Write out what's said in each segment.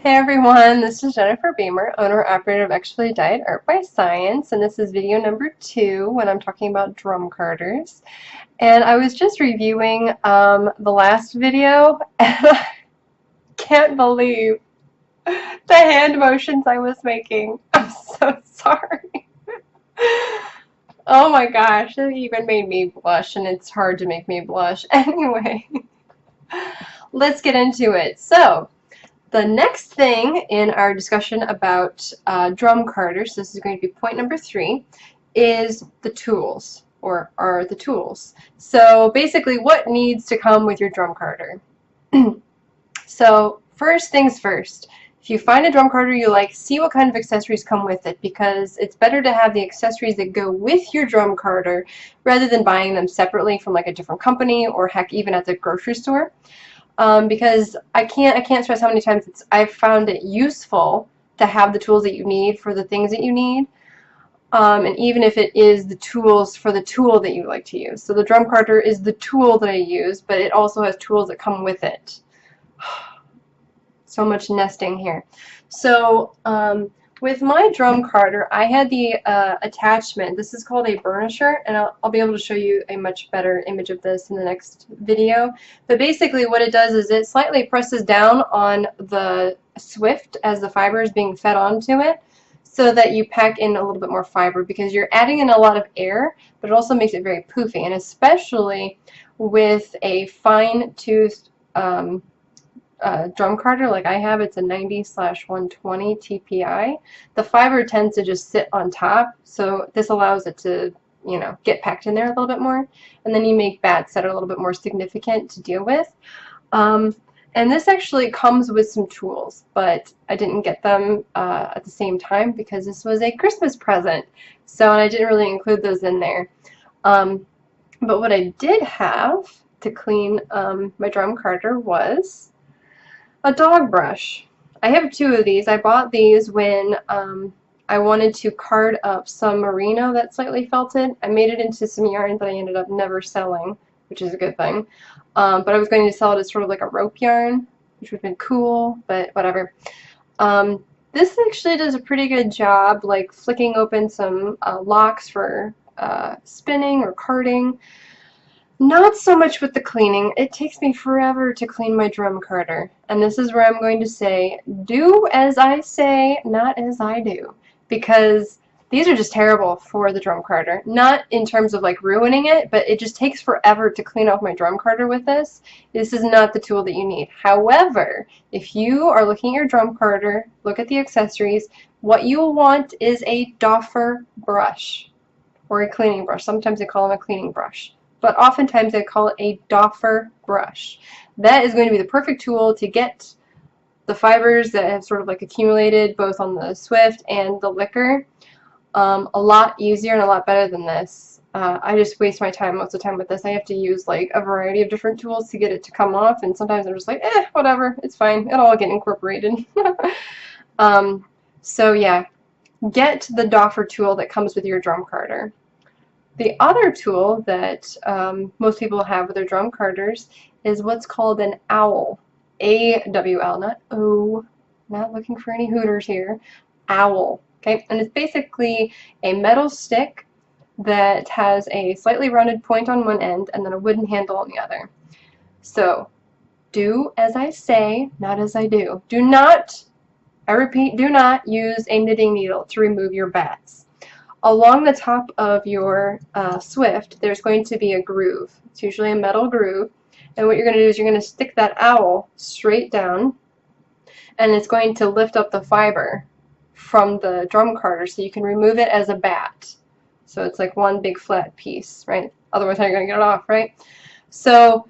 Hey everyone, this is Jennifer Beamer, owner-operator of ExpertlyDyed Art by Science, and this is video number 2 when I'm talking about drum carters. And I was just reviewing the last video, and I can't believe the hand motions I was making. I'm so sorry. Oh my gosh, it even made me blush, and it's hard to make me blush. Anyway, let's get into it. So, the next thing in our discussion about drum carters, this is going to be point number 3, is the tools, or are the tools. So basically what needs to come with your drum carter. So first things first, if you find a drum carter you like, see what kind of accessories come with it, because it's better to have the accessories that go with your drum carter rather than buying them separately from like a different company or heck even at the grocery store. Because I can't stress how many times I've found it useful to have the tools that you need for the things that you need, and even if it is the tools for the tool that you like to use. So the drum carter is the tool that I use, but it also has tools that come with it. So much nesting here. So with my drum carter, I had the attachment. This is called a Burnisher, and I'll be able to show you a much better image of this in the next video. But basically what it does is it slightly presses down on the Swift as the fiber is being fed onto it, so that you pack in a little bit more fiber, because you're adding in a lot of air, but it also makes it very poofy, and especially with a fine-toothed drum carter like I have, it's a 90/120 TPI. The fiber tends to just sit on top, so this allows it to, you know, get packed in there a little bit more, and then you make bats that are a little bit more significant to deal with. And this actually comes with some tools, but I didn't get them at the same time because this was a Christmas present, so I didn't really include those in there. But what I did have to clean my drum carter was a dog brush. I have 2 of these. I bought these when I wanted to card up some merino that's slightly felted. I made it into some yarn that I ended up never selling, which is a good thing. But I was going to sell it as sort of like a rope yarn, which would have been cool, but whatever. This actually does a pretty good job, like flicking open some locks for spinning or carding. Not so much with the cleaning. It takes me forever to clean my drum carter. And this is where I'm going to say, do as I say, not as I do. Because these are just terrible for the drum carter. Not in terms of like ruining it, but it just takes forever to clean off my drum carter with this. This is not the tool that you need. However, if you are looking at your drum carter, look at the accessories, what you will want is a Doffer brush or a cleaning brush. Sometimes they call them a cleaning brush, but oftentimes they call it a Doffer brush. That is going to be the perfect tool to get the fibers that have sort of like accumulated both on the Swift and the liquor a lot easier and a lot better than this. I just waste my time most of the time with this. I have to use like a variety of different tools to get it to come off, and sometimes I'm just like, whatever, it's fine, it'll all get incorporated. So yeah, get the Doffer tool that comes with your drum carter. The other tool that most people have with their drum carters is what's called an owl. A-W-L, not O, not looking for any hooters here. Owl, okay? And it's basically a metal stick that has a slightly rounded point on one end and then a wooden handle on the other. So, do as I say, not as I do. Do not, I repeat, do not use a knitting needle to remove your bats. Along the top of your Swift, there's going to be a groove. It's usually a metal groove. And what you're going to do is you're going to stick that owl straight down, and it's going to lift up the fiber from the drum carter so you can remove it as a bat. So it's like one big flat piece, right? Otherwise, how are you going to get it off, right? So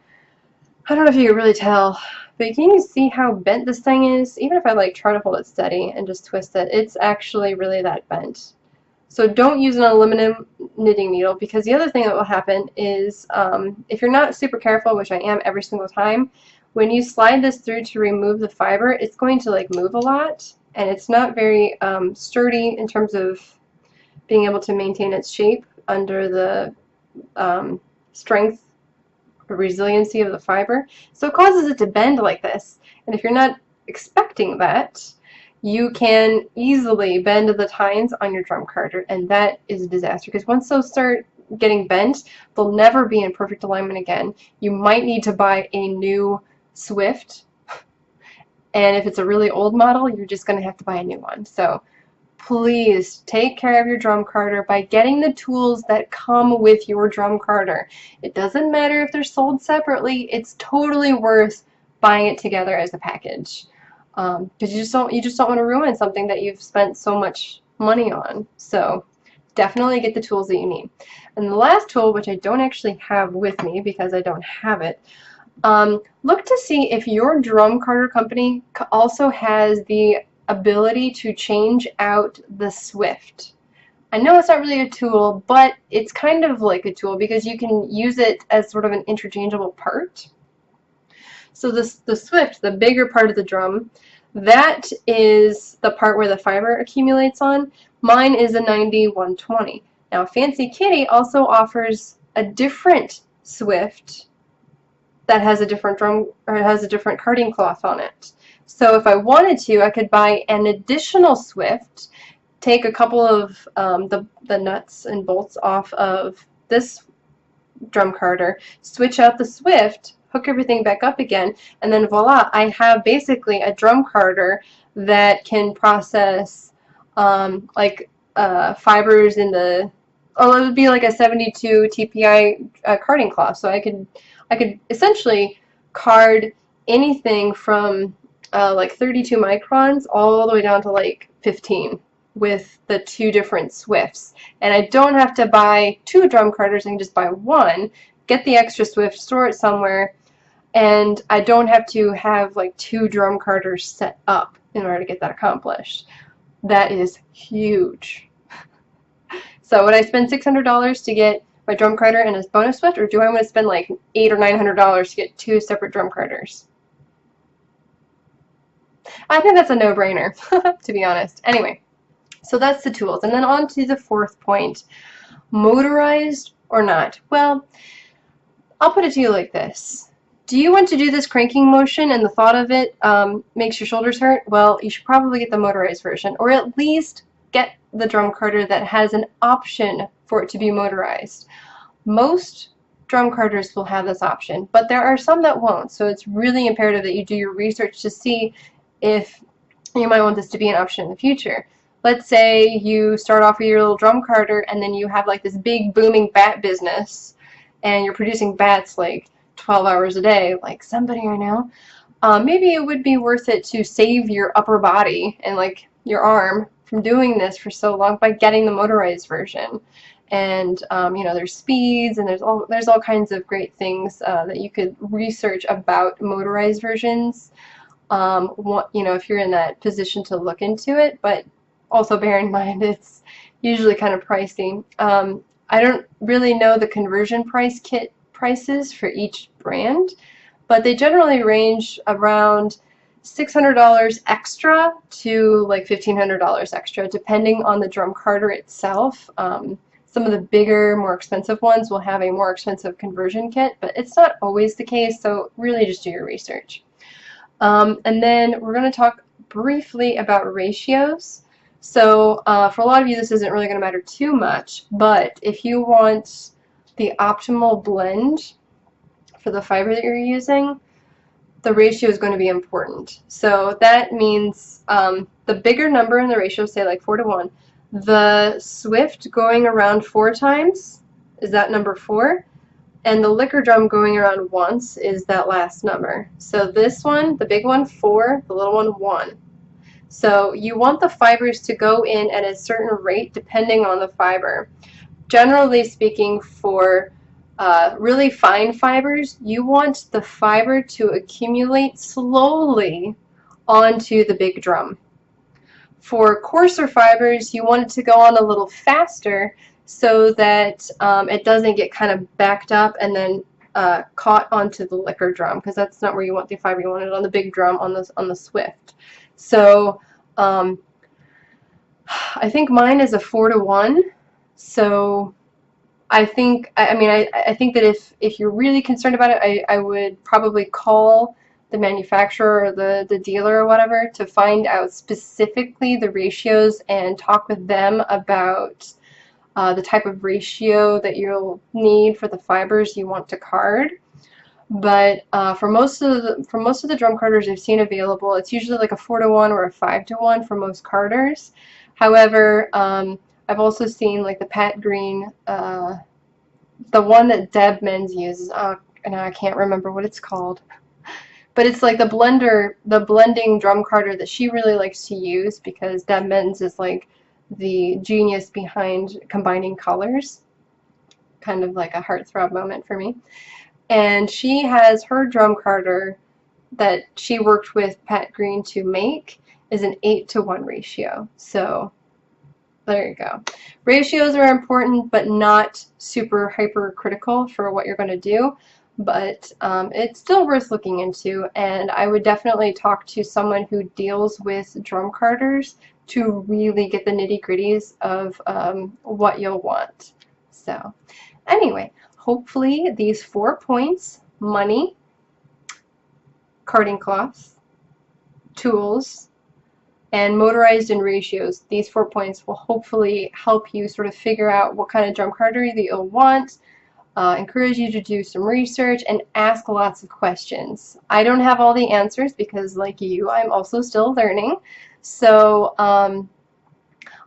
I don't know if you can really tell, but can you see how bent this thing is? Even if I like try to hold it steady and just twist it, it's actually really that bent. So don't use an aluminum knitting needle, because the other thing that will happen is if you're not super careful, which I am every single time, when you slide this through to remove the fiber, it's going to like move a lot, and it's not very sturdy in terms of being able to maintain its shape under the strength or resiliency of the fiber. So it causes it to bend like this, and if you're not expecting that, you can easily bend the tines on your drum carder, and that is a disaster because once those start getting bent, they'll never be in perfect alignment again. You might need to buy a new Swift, and if it's a really old model, you're just going to have to buy a new one. So please take care of your drum carder by getting the tools that come with your drum carder. It doesn't matter if they're sold separately, it's totally worth buying it together as a package. Because you just don't want to ruin something that you've spent so much money on. So definitely get the tools that you need. And the last tool, which I don't actually have with me because I don't have it, look to see if your drum carder company also has the ability to change out the Swift. I know it's not really a tool, but it's kind of like a tool because you can use it as sort of an interchangeable part. So the Swift, the bigger part of the drum, that is the part where the fiber accumulates on. Mine is a 90-120. Now Fancy Kitty also offers a different Swift that has a different drum, or has a different carding cloth on it. So if I wanted to, I could buy an additional Swift, take a couple of the nuts and bolts off of this drum carder, switch out the Swift, hook everything back up again, and then voila, I have basically a drum carder that can process fibers in the, oh, it would be like a 72 TPI carding cloth. So I could essentially card anything from like 32 microns all the way down to like 15 with the two different Swifts. And I don't have to buy two drum carders, I can just buy one, get the extra Swift, store it somewhere, and I don't have to have like two drum carders set up in order to get that accomplished. That is huge. So would I spend $600 to get my drum carder and a bonus Swift, or do I want to spend like $800 or $900 to get two separate drum carders? I think that's a no-brainer, to be honest. Anyway, so that's the tools. And then on to the fourth point, motorized or not? Well, I'll put it to you like this. Do you want to do this cranking motion and the thought of it makes your shoulders hurt? Well, you should probably get the motorized version, or at least get the drum carder that has an option for it to be motorized. Most drum carders will have this option, but there are some that won't, so it's really imperative that you do your research to see if you might want this to be an option in the future. Let's say you start off with your little drum carder and then you have like this big booming bat business and you're producing bats like 12 hours a day, like somebody I know. Maybe it would be worth it to save your upper body and like your arm from doing this for so long by getting the motorized version. And you know, there's speeds and there's all kinds of great things that you could research about motorized versions. You know, if you're in that position to look into it, but also bear in mind it's usually kind of pricey. I don't really know the conversion kit prices for each brand, but they generally range around $600 extra to like $1,500 extra, depending on the drum carder itself. Some of the bigger, more expensive ones will have a more expensive conversion kit, but it's not always the case, so really just do your research. And then we're going to talk briefly about ratios. So for a lot of you this isn't really going to matter too much, but if you want the optimal blend for the fiber that you're using, the ratio is going to be important. So that means the bigger number in the ratio, say like 4:1, the Swift going around 4 times is that number 4, and the liquor drum going around once is that last number. So this one, the big one, 4, the little one, 1. So you want the fibers to go in at a certain rate depending on the fiber. Generally speaking, for really fine fibers, you want the fiber to accumulate slowly onto the big drum. For coarser fibers, you want it to go on a little faster so that it doesn't get kind of backed up and then caught onto the liquor drum, because that's not where you want the fiber. You want it on the big drum on the Swift. So I think mine is a 4:1. So I think, I mean, I think that if you're really concerned about it, I would probably call the manufacturer or the dealer or whatever to find out specifically the ratios and talk with them about the type of ratio that you'll need for the fibers you want to card. But for most of the drum carders I've seen available, it's usually like a 4-to-1 or a 5-to-1 for most carders. However, I've also seen like the Pat Green, the one that Deb Menz uses. And I can't remember what it's called, but it's like the blending drum carder that she really likes to use, because Deb Menz is like the genius behind combining colors. Kind of like a heartthrob moment for me. And she has her drum carder that she worked with Pat Green to make is an 8-to-1 ratio. So there you go. Ratios are important, but not super hypercritical for what you're going to do. But it's still worth looking into, and I would definitely talk to someone who deals with drum carders to really get the nitty-gritties of what you'll want. So anyway, hopefully these 4 points, money, carding cloths, tools, and motorized and ratios, these 4 points will hopefully help you sort of figure out what kind of drum carder that you'll want, encourage you to do some research and ask lots of questions. I don't have all the answers because, like you, I'm also still learning. So all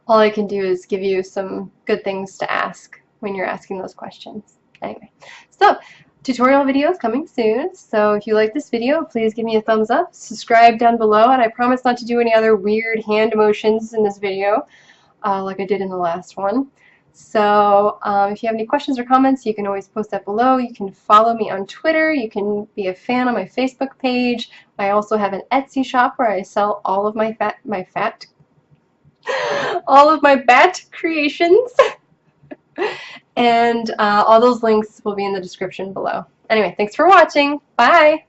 I can do is give you some good things to ask when you're asking those questions. Anyway, so tutorial videos coming soon. So if you like this video, please give me a thumbs up, subscribe down below, and I promise not to do any other weird hand motions in this video like I did in the last one. So if you have any questions or comments, you can always post that below. You can follow me on Twitter. You can be a fan on my Facebook page. I also have an Etsy shop where I sell all of my all of my bat creations. And all those links will be in the description below. Anyway, thanks for watching. Bye!